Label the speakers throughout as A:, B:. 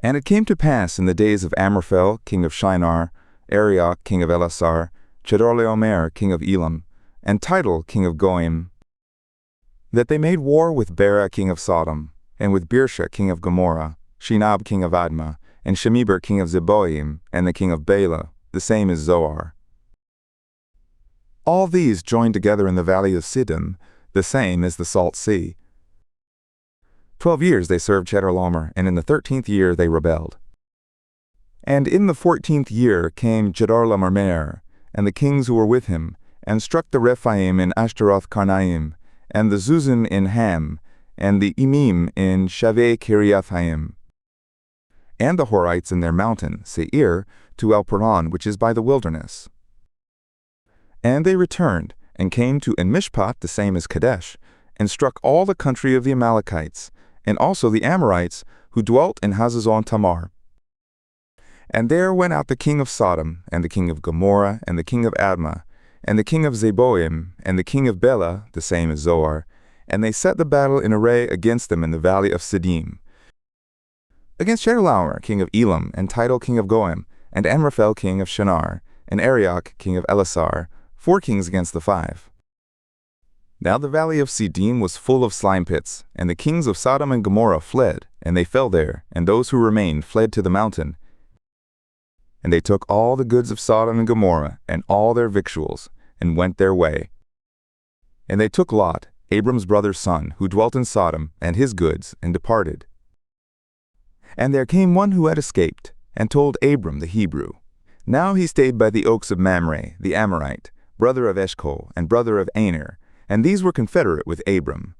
A: And it came to pass in the days of Amraphel, king of Shinar, Arioch, king of Elasar, Chedorlaomer, king of Elam, and Tidal, king of Goim, that they made war with Bera, king of Sodom, and with Birsha, king of Gomorrah, Shinab, king of Admah, and Shemeber, king of Zeboim, and the king of Bela, the same is Zoar. All these joined together in the valley of Siddim, the same is the Salt Sea. 12 years they served Chedorlaomer, and in the 13th year they rebelled. And in the 14th year came Chedorlaomer, and the kings who were with him, and struck the Rephaim in Ashtaroth Karnaim, and the Zuzim in Ham, and the Emim in Shaveh Kiriathaim, and the Horites in their mountain, Seir, to El Paran, which is by the wilderness. And they returned, and came to En-Mishpat, the same as Kadesh, and struck all the country of the Amalekites, and also the Amorites, who dwelt in Hazazon Tamar. And there went out the king of Sodom, and the king of Gomorrah, and the king of Admah, and the king of Zeboim, and the king of Bela, the same as Zoar, and they set the battle in array against them in the valley of Siddim, against Chedorlaomer, king of Elam, and Tidal, king of Goim, and Amraphel, king of Shinar, and Arioch, king of Elasar, 4 kings against the 5. Now the valley of Siddim was full of slime pits, and the kings of Sodom and Gomorrah fled, and they fell there, and those who remained fled to the mountain. And they took all the goods of Sodom and Gomorrah, and all their victuals, and went their way. And they took Lot, Abram's brother's son, who dwelt in Sodom, and his goods, and departed. And there came one who had escaped, and told Abram the Hebrew. Now he stayed by the oaks of Mamre, the Amorite, brother of Eshcol, and brother of Aner, and these were confederate with Abram.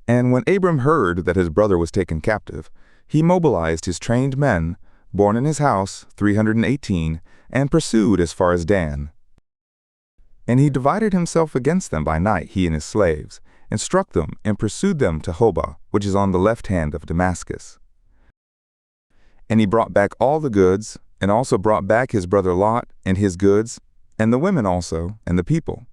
A: And when Abram heard that his brother was taken captive, he mobilized his trained men, born in his house, 318, and pursued as far as Dan. And he divided himself against them by night, he and his slaves, and struck them, and pursued them to Hobah, which is on the left hand of Damascus. And he brought back all the goods, and also brought back his brother Lot, and his goods, and the women also, and the people.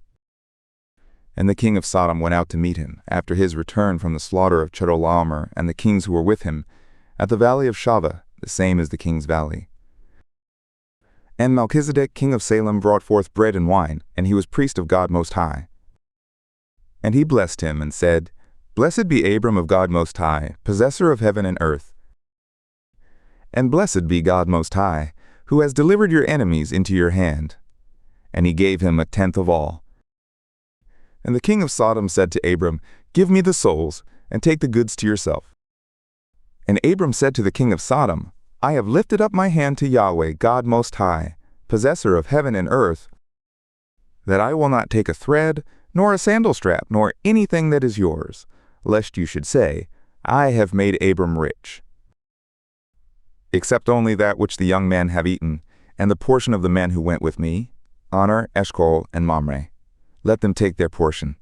A: And the king of Sodom went out to meet him, after his return from the slaughter of Chedorlaomer and the kings who were with him, at the valley of Shaveh, the same as the king's valley. And Melchizedek, king of Salem, brought forth bread and wine, and he was priest of God Most High. And he blessed him, and said, Blessed be Abram of God Most High, possessor of heaven and earth. And blessed be God Most High, who has delivered your enemies into your hand. And he gave him 1/10 of all. And the king of Sodom said to Abram, Give me the souls, and take the goods to yourself. And Abram said to the king of Sodom, I have lifted up my hand to Yahweh, God Most High, possessor of heaven and earth, that I will not take a thread, nor a sandal strap, nor anything that is yours, lest you should say, I have made Abram rich. Except only that which the young men have eaten, and the portion of the men who went with me, Honor, Eshcol, and Mamre. Let them take their portion.